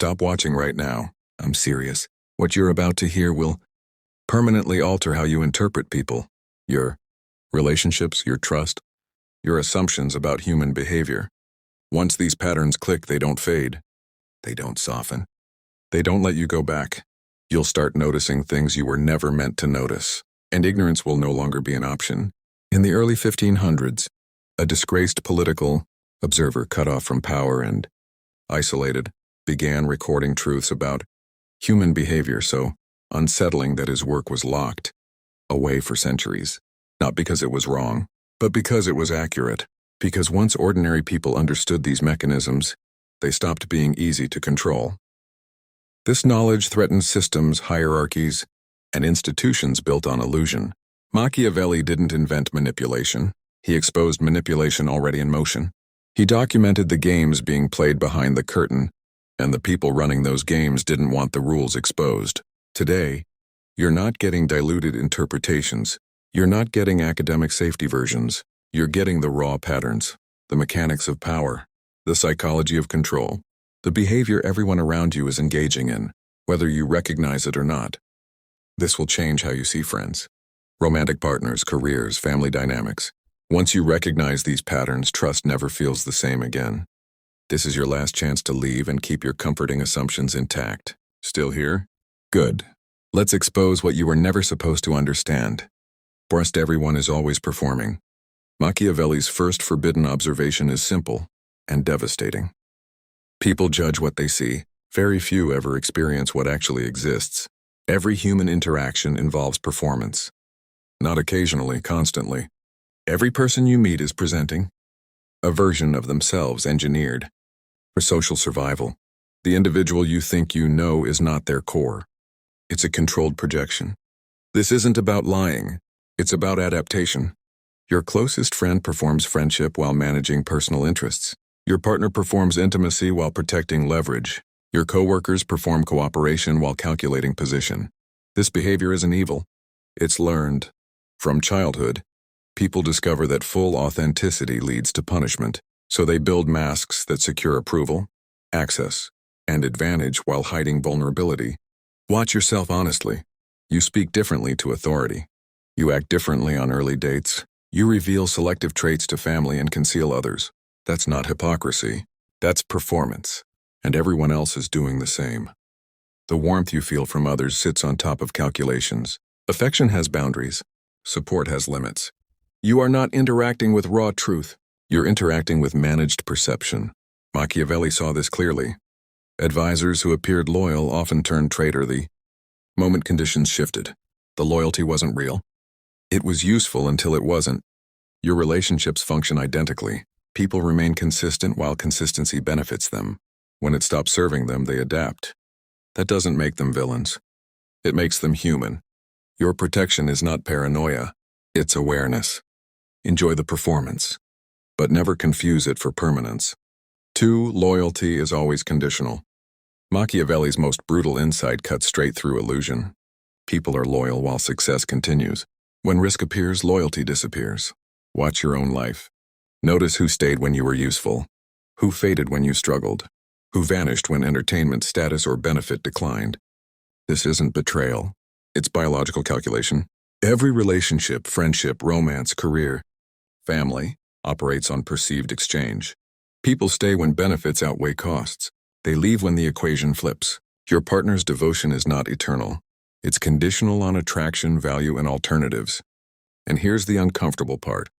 Stop watching right now. I'm serious. What you're about to hear will permanently alter how you interpret people, your relationships, your trust, your assumptions about human behavior. Once these patterns click, they don't fade. They don't soften. They don't let you go back. You'll start noticing things you were never meant to notice, and ignorance will no longer be an option. In the early 1500s, a disgraced political observer cut off from power and isolated began recording truths about human behavior so unsettling that his work was locked away for centuries. Not because it was wrong, but because it was accurate. Because once ordinary people understood these mechanisms, they stopped being easy to control. This knowledge threatened systems, hierarchies, and institutions built on illusion. Machiavelli didn't invent manipulation. He exposed manipulation already in motion. He documented the games being played behind the curtain, and the people running those games didn't want the rules exposed. Today, you're not getting diluted interpretations. You're not getting academic safety versions. You're getting the raw patterns, the mechanics of power, the psychology of control, the behavior everyone around you is engaging in, whether you recognize it or not. This will change how you see friends, romantic partners, careers, family dynamics. Once you recognize these patterns, trust never feels the same again. This is your last chance to leave and keep your comforting assumptions intact. Still here? Good. Let's expose what you were never supposed to understand. First, everyone is always performing. Machiavelli's first forbidden observation is simple and devastating. People judge what they see. Very few ever experience what actually exists. Every human interaction involves performance. Not occasionally, constantly. Every person you meet is presenting a version of themselves engineered for social survival. The individual you think you know is not their core. It's a controlled projection. This isn't about lying. It's about adaptation. Your closest friend performs friendship while managing personal interests. Your partner performs intimacy while protecting leverage. Your coworkers perform cooperation while calculating position. This behavior isn't evil. It's learned. From childhood, people discover that full authenticity leads to punishment, so they build masks that secure approval, access, and advantage while hiding vulnerability. Watch yourself honestly. You speak differently to authority. You act differently on early dates. You reveal selective traits to family and conceal others. That's not hypocrisy. That's performance. And everyone else is doing the same. The warmth you feel from others sits on top of calculations. Affection has boundaries. Support has limits. You are not interacting with raw truth. You're interacting with managed perception. Machiavelli saw this clearly. Advisors who appeared loyal often turned traitor the moment conditions shifted. The loyalty wasn't real. It was useful until it wasn't. Your relationships function identically. People remain consistent while consistency benefits them. When it stops serving them, they adapt. That doesn't make them villains. It makes them human. Your protection is not paranoia. It's awareness. Enjoy the performance, but never confuse it for permanence. 2. Loyalty is always conditional. Machiavelli's most brutal insight cuts straight through illusion. People are loyal while success continues. When risk appears, loyalty disappears. Watch your own life. Notice who stayed when you were useful, who faded when you struggled, who vanished when entertainment status or benefit declined. This isn't betrayal. It's biological calculation. Every relationship, friendship, romance, career, family, operates on perceived exchange. People stay when benefits outweigh costs. They leave when the equation flips. Your partner's devotion is not eternal. It's conditional on attraction, value, and alternatives. And here's the uncomfortable part.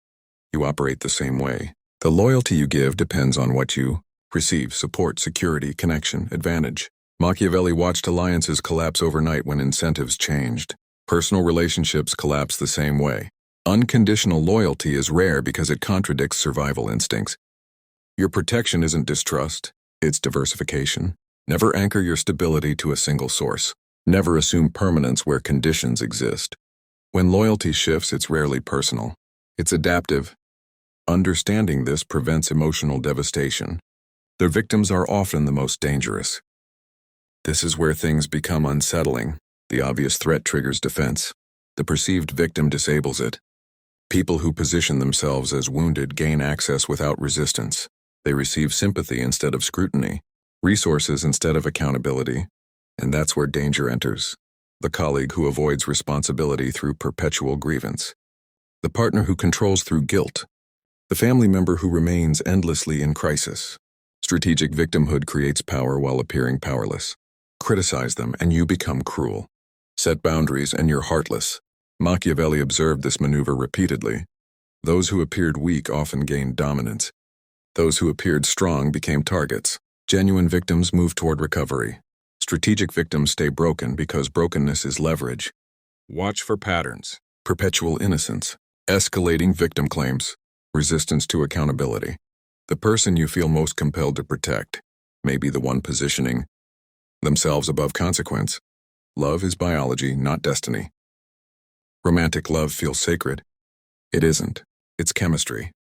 You operate the same way. The loyalty you give depends on what you receive: support, security, connection, advantage. Machiavelli watched alliances collapse overnight when incentives changed. Personal relationships collapse the same way. Unconditional loyalty is rare because it contradicts survival instincts. Your protection isn't distrust, it's diversification. Never anchor your stability to a single source. Never assume permanence where conditions exist. When loyalty shifts, it's rarely personal. It's adaptive. Understanding this prevents emotional devastation. The victims are often the most dangerous. This is where things become unsettling. The obvious threat triggers defense. The perceived victim disables it. People who position themselves as wounded gain access without resistance. They receive sympathy instead of scrutiny. resources instead of accountability, and that's where danger enters. The colleague who avoids responsibility through perpetual grievance. The partner who controls through guilt. The family member who remains endlessly in crisis. Strategic victimhood creates power while appearing powerless. Criticize them and you become cruel. Set boundaries and you're heartless. Machiavelli observed this maneuver repeatedly. Those who appeared weak often gained dominance. Those who appeared strong became targets. Genuine victims move toward recovery. Strategic victims stay broken because brokenness is leverage. Watch for patterns. Perpetual innocence. Escalating victim claims. Resistance to accountability. The person you feel most compelled to protect may be the one positioning themselves above consequence. Love is biology, not destiny. Romantic love feels sacred. It isn't. It's chemistry.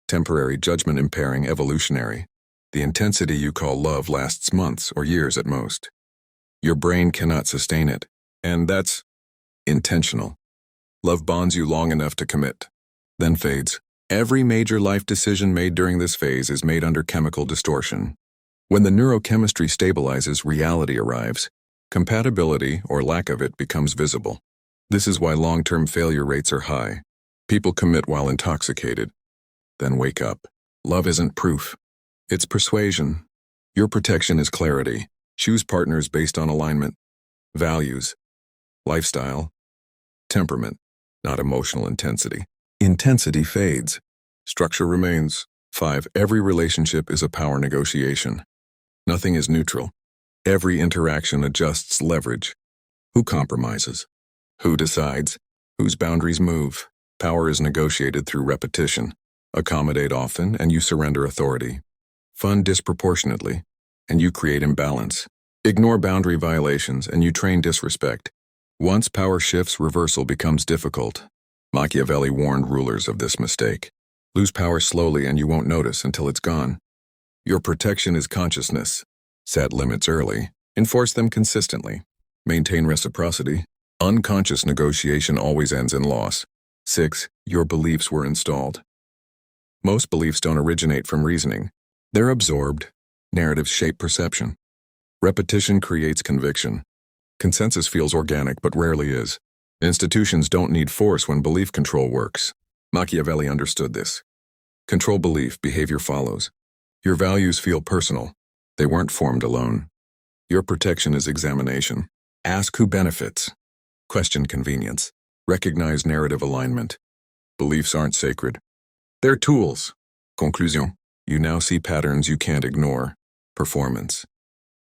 Temporary, judgment-impairing, evolutionary. The intensity you call love lasts months or years at most. Your brain cannot sustain it, and that's intentional. Love bonds you long enough to commit, then fades. Every major life decision made during this phase is made under chemical distortion. When the neurochemistry stabilizes, reality arrives. Compatibility, or lack of it, becomes visible. This is why long-term failure rates are high. People commit while intoxicated, then wake up. Love isn't proof. It's persuasion. Your protection is clarity. Choose partners based on alignment, values, lifestyle, temperament, not emotional intensity. Intensity fades. Structure remains. 5. Every relationship is a power negotiation. Nothing is neutral. Every interaction adjusts leverage. Who compromises? Who decides? Whose boundaries move? Power is negotiated through repetition. Accommodate often, and you surrender authority. Fund disproportionately, and you create imbalance. Ignore boundary violations, and you train disrespect. Once power shifts, reversal becomes difficult. Machiavelli warned rulers of this mistake. Lose power slowly and you won't notice until it's gone. Your protection is consciousness. Set limits early. Enforce them consistently. Maintain reciprocity. Unconscious negotiation always ends in loss. 6. Your beliefs were installed. Most beliefs don't originate from reasoning. They're absorbed. Narratives shape perception. Repetition creates conviction. Consensus feels organic but rarely is. Institutions don't need force when belief control works. Machiavelli understood this. Control belief, behavior follows. Your values feel personal. They weren't formed alone. Your protection is examination. Ask who benefits. Question convenience. Recognize narrative alignment. Beliefs aren't sacred. They're tools. Conclusion. You now see patterns you can't ignore. Performance.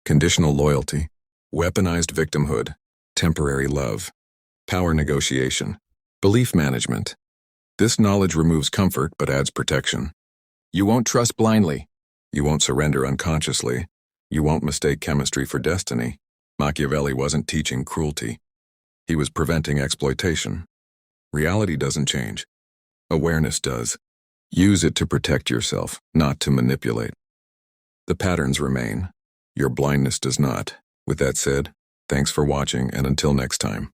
Conditional loyalty. Weaponized victimhood. Temporary love. Power negotiation. Belief management. This knowledge removes comfort but adds protection. You won't trust blindly. You won't surrender unconsciously. You won't mistake chemistry for destiny. Machiavelli wasn't teaching cruelty. He was preventing exploitation. Reality doesn't change. Awareness does. Use it to protect yourself, not to manipulate. The patterns remain. Your blindness does not. With that said, thanks for watching, and until next time.